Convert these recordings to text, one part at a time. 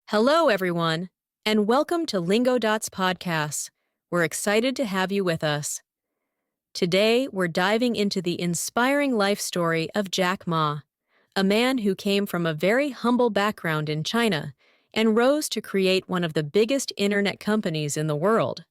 Hello, everyone, and welcome to Lingo Dots Podcasts. We're excited to have you with us. Today, we're diving into the inspiring life story of Jack Ma, a man who came from a very humble background in China and rose to create one of the biggest internet companies in the world.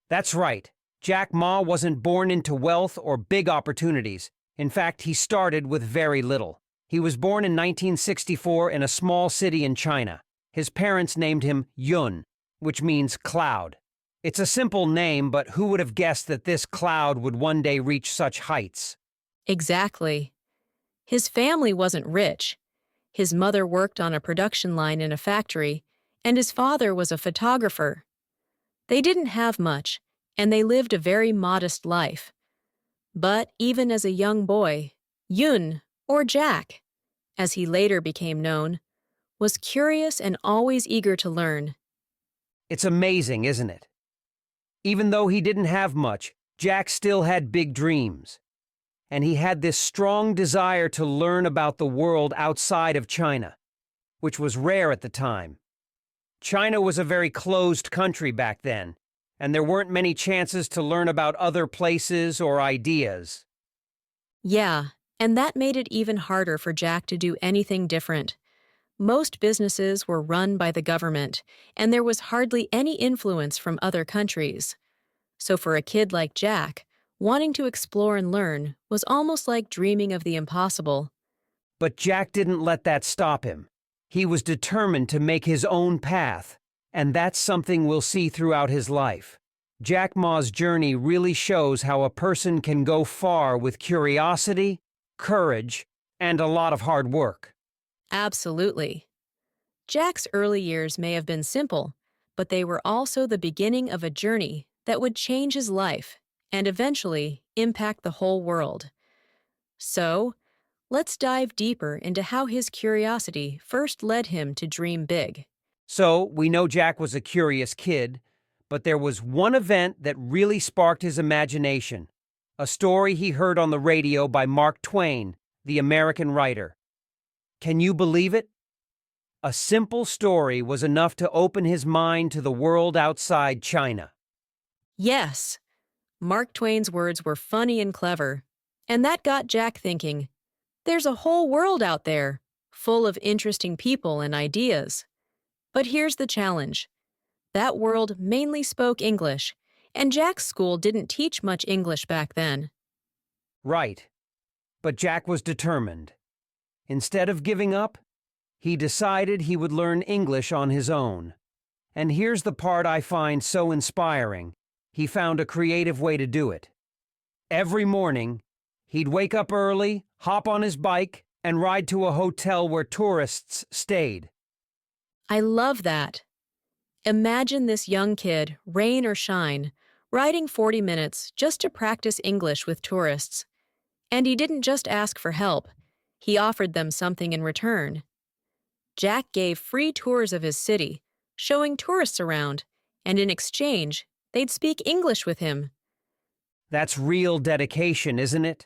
That's right. Jack Ma wasn't born into wealth or big opportunities. In fact, he started with very little. He was born in 1964 in a small city in China. His parents named him Yun, which means cloud. It's a simple name, but who would have guessed that this cloud would one day reach such heights? Exactly. His family wasn't rich. His mother worked on a production line in a factory, and his father was a photographer. They didn't have much, and they lived a very modest life. But even as a young boy, Yun, or Jack, as he later became known, was curious and always eager to learn. It's amazing, isn't it? Even though he didn't have much, Jack still had big dreams. And he had this strong desire to learn about the world outside of China, which was rare at the time. China was a very closed country back then, and there weren't many chances to learn about other places or ideas. Yeah, and that made it even harder for Jack to do anything different. Most businesses were run by the government, and there was hardly any influence from other countries. So for a kid like Jack, wanting to explore and learn was almost like dreaming of the impossible. But Jack didn't let that stop him. He was determined to make his own path, and that's something we'll see throughout his life. Jack Ma's journey really shows how a person can go far with curiosity, courage, and a lot of hard work. Absolutely. Jack's early years may have been simple, but they were also the beginning of a journey that would change his life and eventually impact the whole world. So, let's dive deeper into how his curiosity first led him to dream big. So, we know Jack was a curious kid, but there was one event that really sparked his imagination. A story he heard on the radio by Mark Twain, the American writer. Can you believe it? A simple story was enough to open his mind to the world outside China. Yes, Mark Twain's words were funny and clever, and that got Jack thinking, there's a whole world out there, full of interesting people and ideas. But here's the challenge. That world mainly spoke English, and Jack's school didn't teach much English back then. Right. But Jack was determined. Instead of giving up, he decided he would learn English on his own. And here's the part I find so inspiring. He found a creative way to do it. Every morning, he'd wake up early, hop on his bike, and ride to a hotel where tourists stayed. I love that. Imagine this young kid, rain or shine, riding 40 minutes just to practice English with tourists. And he didn't just ask for help. He offered them something in return. Jack gave free tours of his city, showing tourists around, and in exchange, they'd speak English with him. That's real dedication, isn't it?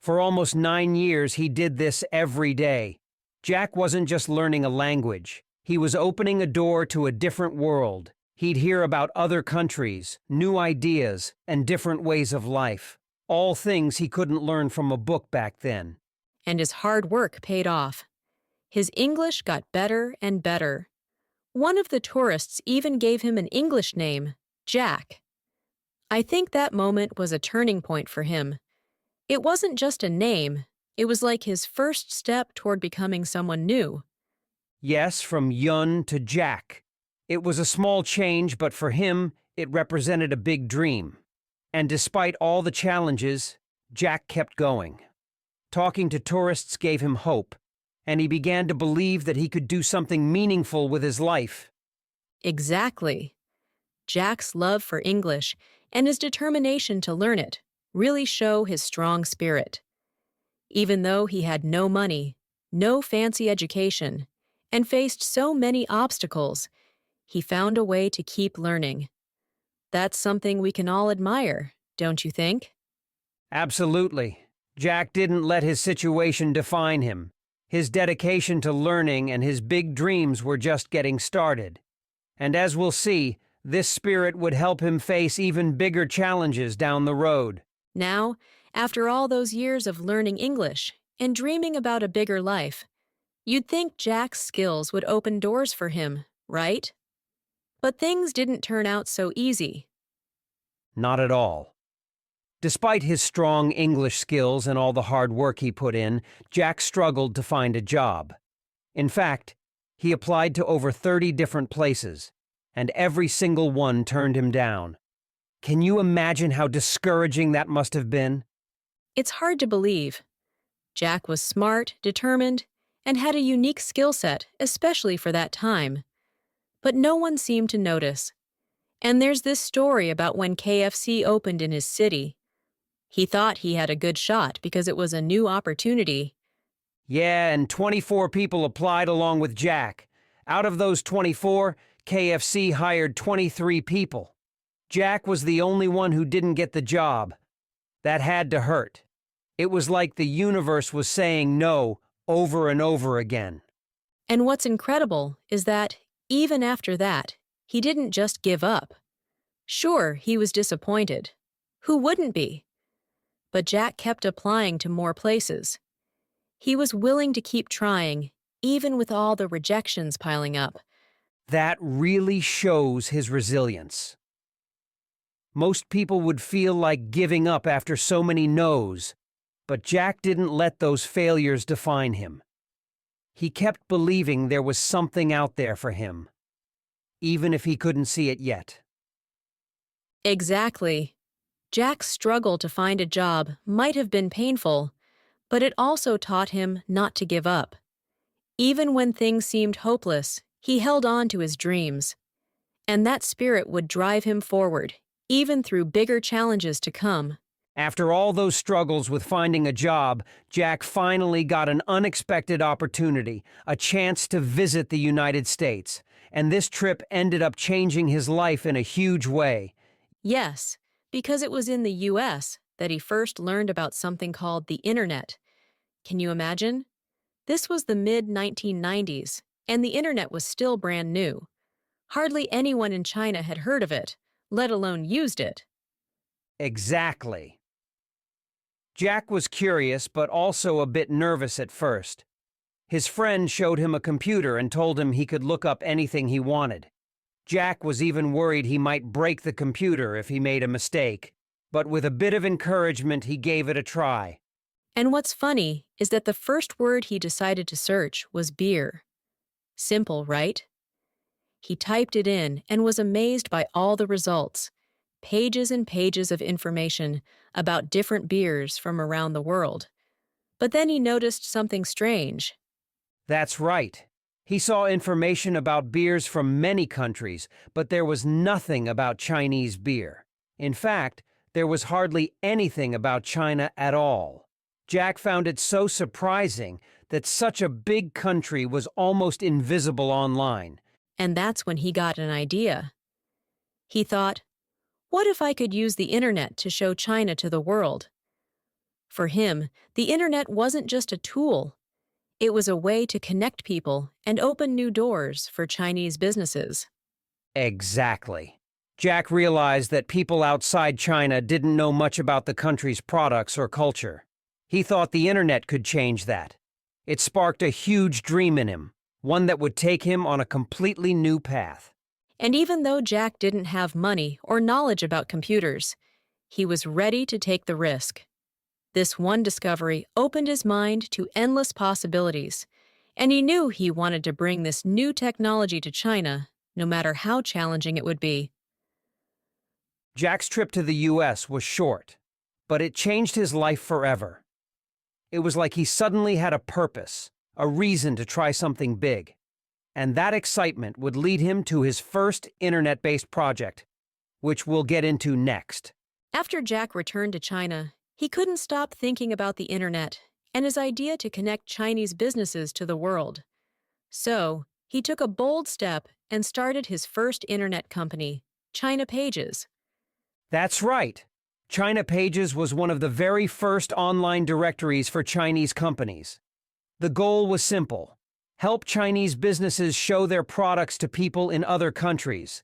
For almost 9 years, he did this every day. Jack wasn't just learning a language. He was opening a door to a different world. He'd hear about other countries, new ideas, and different ways of life. All things he couldn't learn from a book back then. And his hard work paid off. His English got better and better. One of the tourists even gave him an English name, Jack. I think that moment was a turning point for him. It wasn't just a name, it was like his first step toward becoming someone new. Yes, from Yun to Jack. It was a small change, but for him, it represented a big dream. And despite all the challenges, Jack kept going. Talking to tourists gave him hope, and he began to believe that he could do something meaningful with his life. Exactly. Jack's love for English and his determination to learn it really show his strong spirit. Even though he had no money, no fancy education, and faced so many obstacles, he found a way to keep learning. That's something we can all admire, don't you think? Absolutely. Jack didn't let his situation define him. His dedication to learning and his big dreams were just getting started. And as we'll see, this spirit would help him face even bigger challenges down the road. Now, after all those years of learning English and dreaming about a bigger life, you'd think Jack's skills would open doors for him, right? But things didn't turn out so easy. Not at all. Despite his strong English skills and all the hard work he put in, Jack struggled to find a job. In fact, he applied to over 30 different places, and every single one turned him down. Can you imagine how discouraging that must have been? It's hard to believe. Jack was smart, determined, and had a unique skill set, especially for that time. But no one seemed to notice. And there's this story about when KFC opened in his city. He thought he had a good shot because it was a new opportunity. Yeah, and 24 people applied along with Jack. Out of those 24, KFC hired 23 people. Jack was the only one who didn't get the job. That had to hurt. It was like the universe was saying no over and over again. And what's incredible is that, even after that, he didn't just give up. Sure, he was disappointed. Who wouldn't be? But Jack kept applying to more places. He was willing to keep trying, even with all the rejections piling up. That really shows his resilience. Most people would feel like giving up after so many no's, but Jack didn't let those failures define him. He kept believing there was something out there for him, even if he couldn't see it yet. Exactly. Jack's struggle to find a job might have been painful, but it also taught him not to give up. Even when things seemed hopeless, he held on to his dreams. And that spirit would drive him forward, even through bigger challenges to come. After all those struggles with finding a job, Jack finally got an unexpected opportunity, a chance to visit the United States. And this trip ended up changing his life in a huge way. Yes, because it was in the U.S. that he first learned about something called the Internet. Can you imagine? This was the mid-1990s, and the Internet was still brand new. Hardly anyone in China had heard of it, let alone used it. Exactly. Jack was curious, but also a bit nervous at first. His friend showed him a computer and told him he could look up anything he wanted. Jack was even worried he might break the computer if he made a mistake, but with a bit of encouragement, he gave it a try. And what's funny is that the first word he decided to search was beer. Simple, right? He typed it in and was amazed by all the results. Pages and pages of information about different beers from around the world. But then he noticed something strange. That's right. He saw information about beers from many countries, but there was nothing about Chinese beer. In fact, there was hardly anything about China at all. Jack found it so surprising that such a big country was almost invisible online. And that's when he got an idea. He thought, what if I could use the Internet to show China to the world? For him, the Internet wasn't just a tool. It was a way to connect people and open new doors for Chinese businesses. Exactly. Jack realized that people outside China didn't know much about the country's products or culture. He thought the Internet could change that. It sparked a huge dream in him, one that would take him on a completely new path. And even though Jack didn't have money or knowledge about computers, he was ready to take the risk. This one discovery opened his mind to endless possibilities, and he knew he wanted to bring this new technology to China, no matter how challenging it would be. Jack's trip to the U.S. was short, but it changed his life forever. It was like he suddenly had a purpose, a reason to try something big. And that excitement would lead him to his first internet-based project, which we'll get into next. After Jack returned to China, he couldn't stop thinking about the Internet and his idea to connect Chinese businesses to the world. So, he took a bold step and started his first internet company, China Pages. That's right. China Pages was one of the very first online directories for Chinese companies. The goal was simple: help Chinese businesses show their products to people in other countries.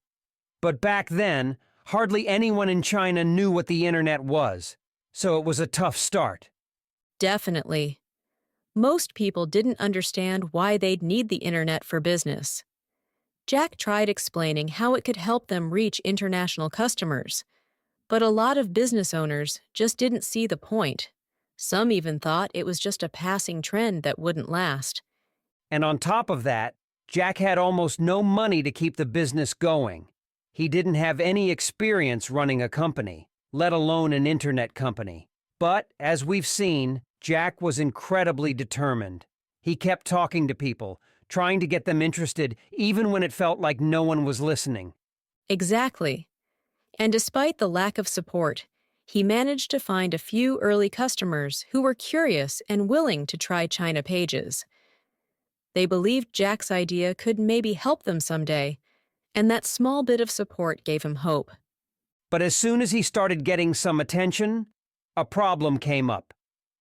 But back then, hardly anyone in China knew what the internet was, so it was a tough start. Definitely. Most people didn't understand why they'd need the internet for business. Jack tried explaining how it could help them reach international customers, but a lot of business owners just didn't see the point. Some even thought it was just a passing trend that wouldn't last. And on top of that, Jack had almost no money to keep the business going. He didn't have any experience running a company, let alone an internet company. But, as we've seen, Jack was incredibly determined. He kept talking to people, trying to get them interested, even when it felt like no one was listening. Exactly. And despite the lack of support, he managed to find a few early customers who were curious and willing to try China Pages. They believed Jack's idea could maybe help them someday, and that small bit of support gave him hope. But as soon as he started getting some attention, a problem came up.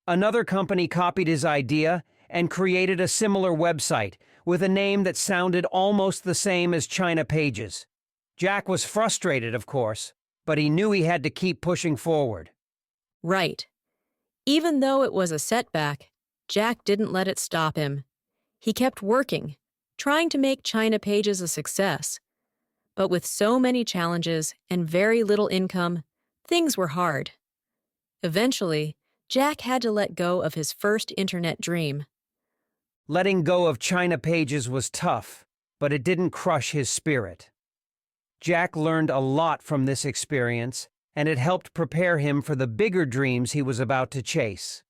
Another company copied his idea and created a similar website with a name that sounded almost the same as China Pages. Jack was frustrated, of course, but he knew he had to keep pushing forward. Right. Even though it was a setback, Jack didn't let it stop him. He kept working, trying to make China Pages a success. But with so many challenges and very little income, things were hard. Eventually, Jack had to let go of his first internet dream. Letting go of China Pages was tough, but it didn't crush his spirit. Jack learned a lot from this experience, and it helped prepare him for the bigger dreams he was about to chase.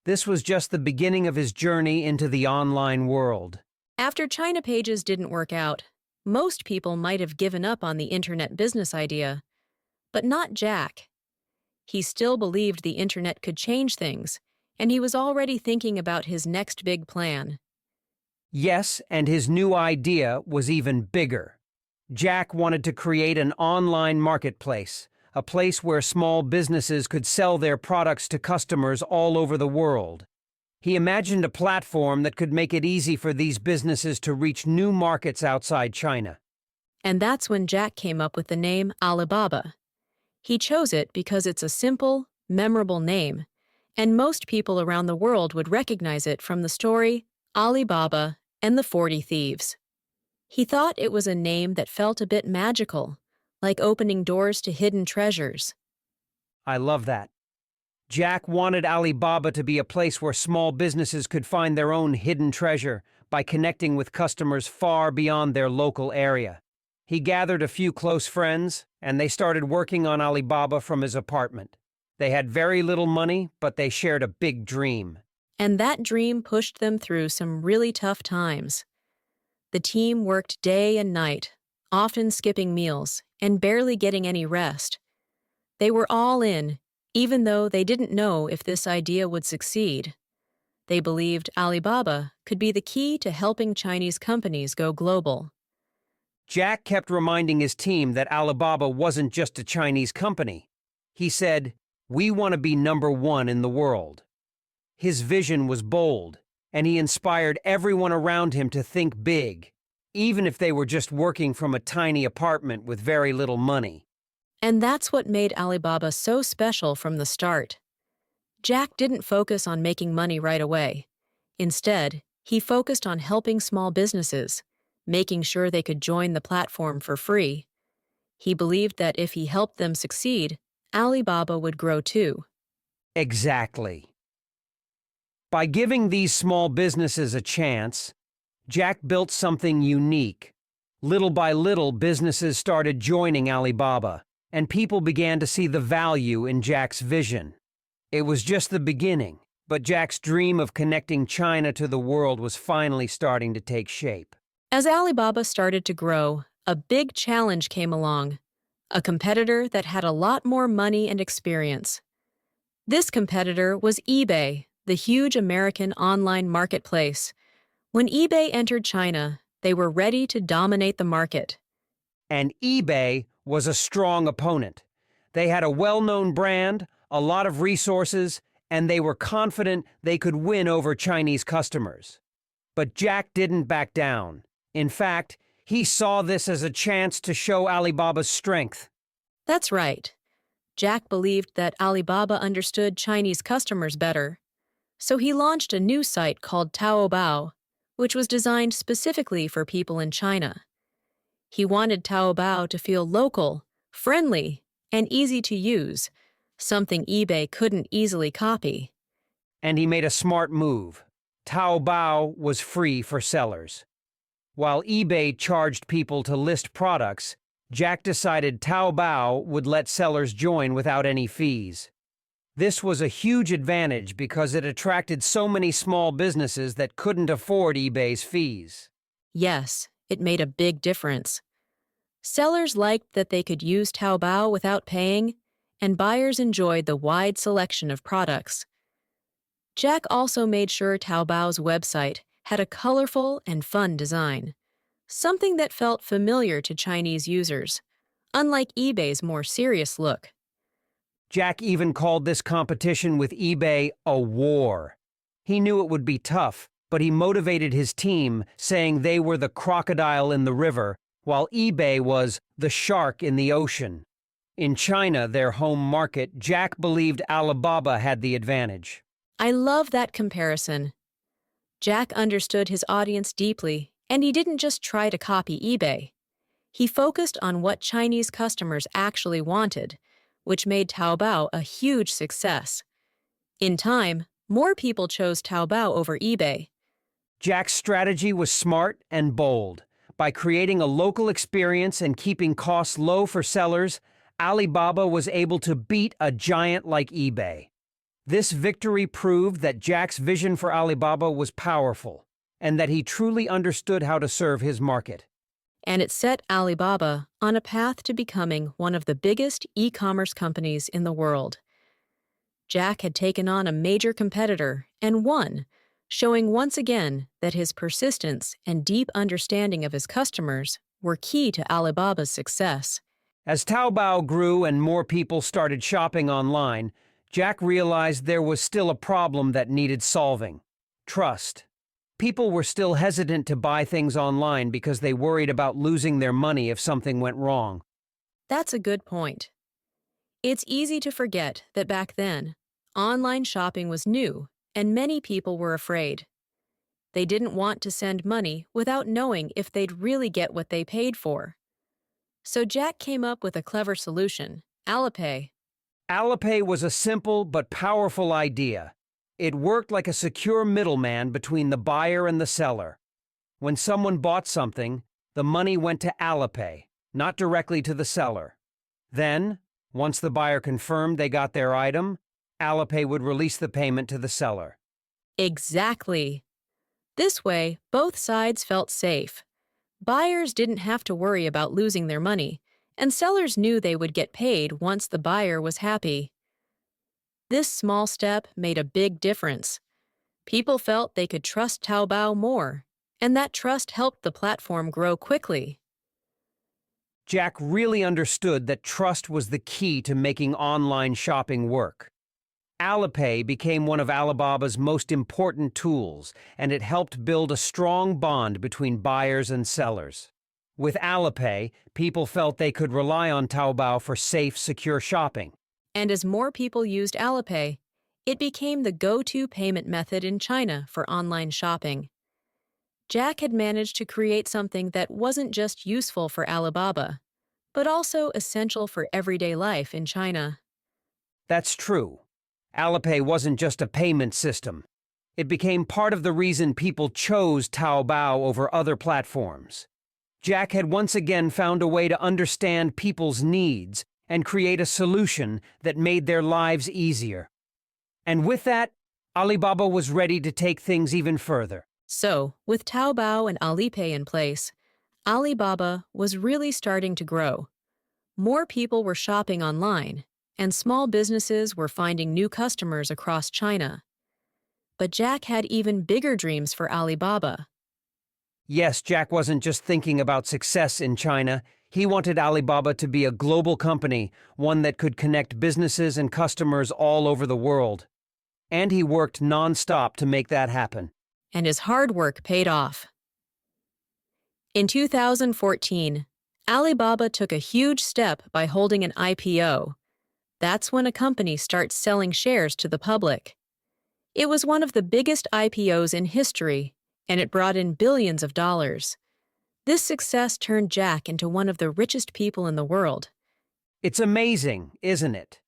This was just the beginning of his journey into the online world. After China Pages didn't work out, most people might have given up on the internet business idea. But not Jack. He still believed the internet could change things, and he was already thinking about his next big plan. Yes, and his new idea was even bigger. Jack wanted to create an online marketplace, a place where small businesses could sell their products to customers all over the world. He imagined a platform that could make it easy for these businesses to reach new markets outside China. And that's when Jack came up with the name Alibaba. He chose it because it's a simple, memorable name, and most people around the world would recognize it from the story Alibaba and the 40 Thieves. He thought it was a name that felt a bit magical, like opening doors to hidden treasures. I love that. Jack wanted Alibaba to be a place where small businesses could find their own hidden treasure by connecting with customers far beyond their local area. He gathered a few close friends, and they started working on Alibaba from his apartment. They had very little money, but they shared a big dream. And that dream pushed them through some really tough times. The team worked day and night, often skipping meals and barely getting any rest. They were all in, even though they didn't know if this idea would succeed. They believed Alibaba could be the key to helping Chinese companies go global. Jack kept reminding his team that Alibaba wasn't just a Chinese company. He said, "We want to be #1 in the world." His vision was bold, and he inspired everyone around him to think big, even if they were just working from a tiny apartment with very little money. And that's what made Alibaba so special from the start. Jack didn't focus on making money right away. Instead, he focused on helping small businesses, making sure they could join the platform for free. He believed that if he helped them succeed, Alibaba would grow too. Exactly. By giving these small businesses a chance, Jack built something unique. Little by little, businesses started joining Alibaba, and people began to see the value in Jack's vision. It was just the beginning, but Jack's dream of connecting China to the world was finally starting to take shape. As Alibaba started to grow, a big challenge came along, a competitor that had a lot more money and experience. This competitor was eBay, the huge American online marketplace. When eBay entered China, they were ready to dominate the market. And eBay was a strong opponent. They had a well-known brand, a lot of resources, and they were confident they could win over Chinese customers. But Jack didn't back down. In fact, he saw this as a chance to show Alibaba's strength. That's right. Jack believed that Alibaba understood Chinese customers better. So he launched a new site called Taobao, which was designed specifically for people in China. He wanted Taobao to feel local, friendly, and easy to use, something eBay couldn't easily copy. And he made a smart move. Taobao was free for sellers. While eBay charged people to list products, Jack decided Taobao would let sellers join without any fees. This was a huge advantage because it attracted so many small businesses that couldn't afford eBay's fees. Yes, it made a big difference. Sellers liked that they could use Taobao without paying, and buyers enjoyed the wide selection of products. Jack also made sure Taobao's website had a colorful and fun design, something that felt familiar to Chinese users, unlike eBay's more serious look. Jack even called this competition with eBay a war. He knew it would be tough, but he motivated his team, saying they were the crocodile in the river, while eBay was the shark in the ocean. In China, their home market, Jack believed Alibaba had the advantage. I love that comparison. Jack understood his audience deeply, and he didn't just try to copy eBay. He focused on what Chinese customers actually wanted, which made Taobao a huge success. In time, more people chose Taobao over eBay. Jack's strategy was smart and bold. By creating a local experience and keeping costs low for sellers, Alibaba was able to beat a giant like eBay. This victory proved that Jack's vision for Alibaba was powerful, and that he truly understood how to serve his market. And it set Alibaba on a path to becoming one of the biggest e-commerce companies in the world. Jack had taken on a major competitor and won, showing once again that his persistence and deep understanding of his customers were key to Alibaba's success. As Taobao grew and more people started shopping online, Jack realized there was still a problem that needed solving: trust. People were still hesitant to buy things online because they worried about losing their money if something went wrong. That's a good point. It's easy to forget that back then, online shopping was new and many people were afraid. They didn't want to send money without knowing if they'd really get what they paid for. So Jack came up with a clever solution: Alipay. Alipay was a simple but powerful idea. It worked like a secure middleman between the buyer and the seller. When someone bought something, the money went to Alipay, not directly to the seller. Then, once the buyer confirmed they got their item, Alipay would release the payment to the seller. Exactly. This way, both sides felt safe. Buyers didn't have to worry about losing their money, and sellers knew they would get paid once the buyer was happy. This small step made a big difference. People felt they could trust Taobao more, and that trust helped the platform grow quickly. Jack really understood that trust was the key to making online shopping work. Alipay became one of Alibaba's most important tools, and it helped build a strong bond between buyers and sellers. With Alipay, people felt they could rely on Taobao for safe, secure shopping. And as more people used Alipay, it became the go-to payment method in China for online shopping. Jack had managed to create something that wasn't just useful for Alibaba, but also essential for everyday life in China. That's true. Alipay wasn't just a payment system. It became part of the reason people chose Taobao over other platforms. Jack had once again found a way to understand people's needs and create a solution that made their lives easier. And with that, Alibaba was ready to take things even further. So, with Taobao and Alipay in place, Alibaba was really starting to grow. More people were shopping online, and small businesses were finding new customers across China. But Jack had even bigger dreams for Alibaba. Yes, Jack wasn't just thinking about success in China. He wanted Alibaba to be a global company, one that could connect businesses and customers all over the world. And he worked non-stop to make that happen. And his hard work paid off. In 2014, Alibaba took a huge step by holding an IPO. That's when a company starts selling shares to the public. It was one of the biggest IPOs in history, and it brought in billions of dollars. This success turned Jack into one of the richest people in the world. It's amazing, isn't it?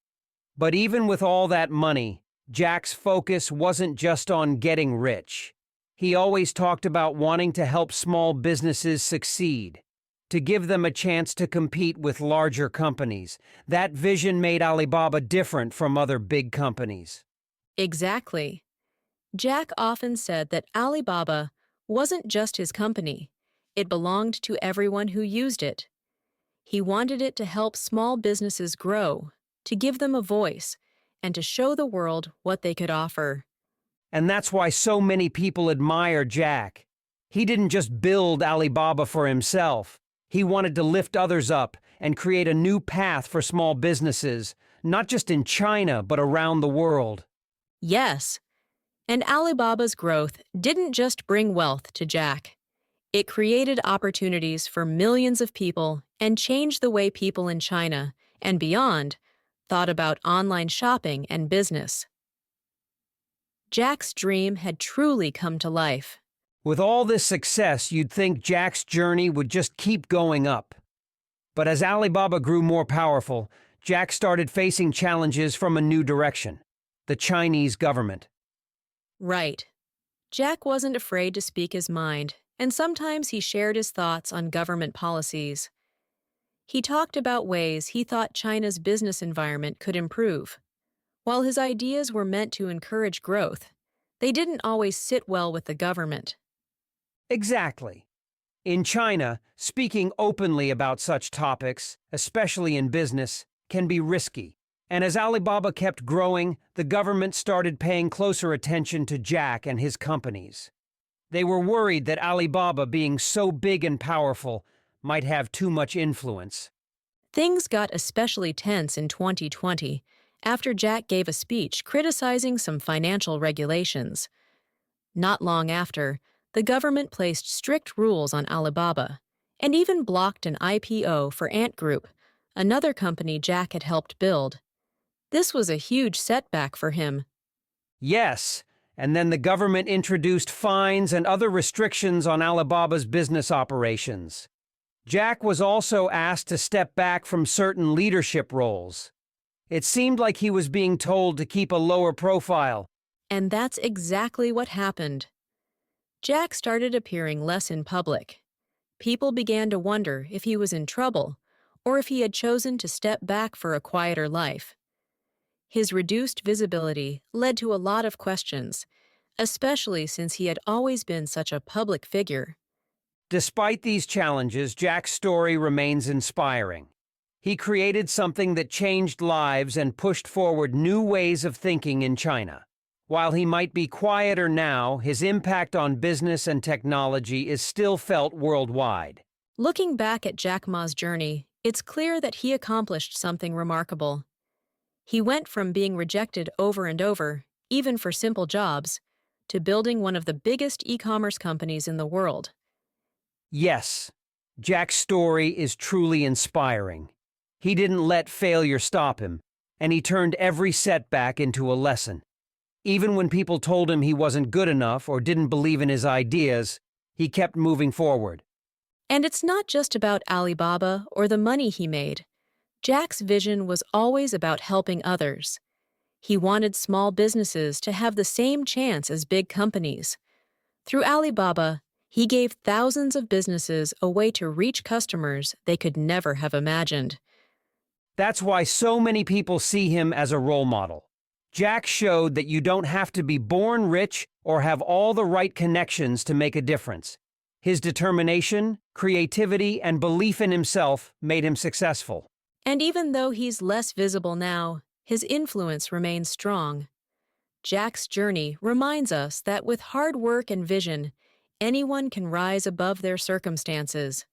But even with all that money, Jack's focus wasn't just on getting rich. He always talked about wanting to help small businesses succeed, to give them a chance to compete with larger companies. That vision made Alibaba different from other big companies. Exactly. Jack often said that Alibaba wasn't just his company. It belonged to everyone who used it. He wanted it to help small businesses grow, to give them a voice, and to show the world what they could offer. And that's why so many people admire Jack. He didn't just build Alibaba for himself. He wanted to lift others up and create a new path for small businesses, not just in China, but around the world. Yes, and Alibaba's growth didn't just bring wealth to Jack. It created opportunities for millions of people and changed the way people in China and beyond thought about online shopping and business. Jack's dream had truly come to life. With all this success, you'd think Jack's journey would just keep going up. But as Alibaba grew more powerful, Jack started facing challenges from a new direction: the Chinese government. Right. Jack wasn't afraid to speak his mind, and sometimes he shared his thoughts on government policies. He talked about ways he thought China's business environment could improve. While his ideas were meant to encourage growth, they didn't always sit well with the government. Exactly. In China, speaking openly about such topics, especially in business, can be risky. And as Alibaba kept growing, the government started paying closer attention to Jack and his companies. They were worried that Alibaba, being so big and powerful, might have too much influence. Things got especially tense in 2020 after Jack gave a speech criticizing some financial regulations. Not long after, the government placed strict rules on Alibaba and even blocked an IPO for Ant Group, another company Jack had helped build. This was a huge setback for him. Yes, and then the government introduced fines and other restrictions on Alibaba's business operations. Jack was also asked to step back from certain leadership roles. It seemed like he was being told to keep a lower profile. And that's exactly what happened. Jack started appearing less in public. People began to wonder if he was in trouble or if he had chosen to step back for a quieter life. His reduced visibility led to a lot of questions, especially since he had always been such a public figure. Despite these challenges, Jack's story remains inspiring. He created something that changed lives and pushed forward new ways of thinking in China. While he might be quieter now, his impact on business and technology is still felt worldwide. Looking back at Jack Ma's journey, it's clear that he accomplished something remarkable. He went from being rejected over and over, even for simple jobs, to building one of the biggest e-commerce companies in the world. Yes, Jack's story is truly inspiring. He didn't let failure stop him, and he turned every setback into a lesson. Even when people told him he wasn't good enough or didn't believe in his ideas, he kept moving forward. And it's not just about Alibaba or the money he made. Jack's vision was always about helping others. He wanted small businesses to have the same chance as big companies. Through Alibaba, he gave thousands of businesses a way to reach customers they could never have imagined. That's why so many people see him as a role model. Jack showed that you don't have to be born rich or have all the right connections to make a difference. His determination, creativity, and belief in himself made him successful. And even though he's less visible now, his influence remains strong. Jack's journey reminds us that with hard work and vision, anyone can rise above their circumstances.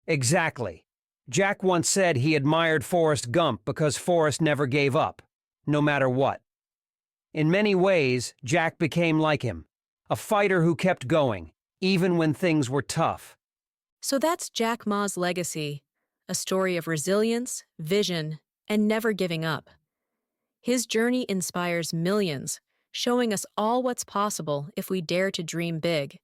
Exactly. Jack once said he admired Forrest Gump because Forrest never gave up, no matter what. In many ways, Jack became like him, a fighter who kept going, even when things were tough. So that's Jack Ma's legacy, a story of resilience, vision, and never giving up. His journey inspires millions, showing us all what's possible if we dare to dream big.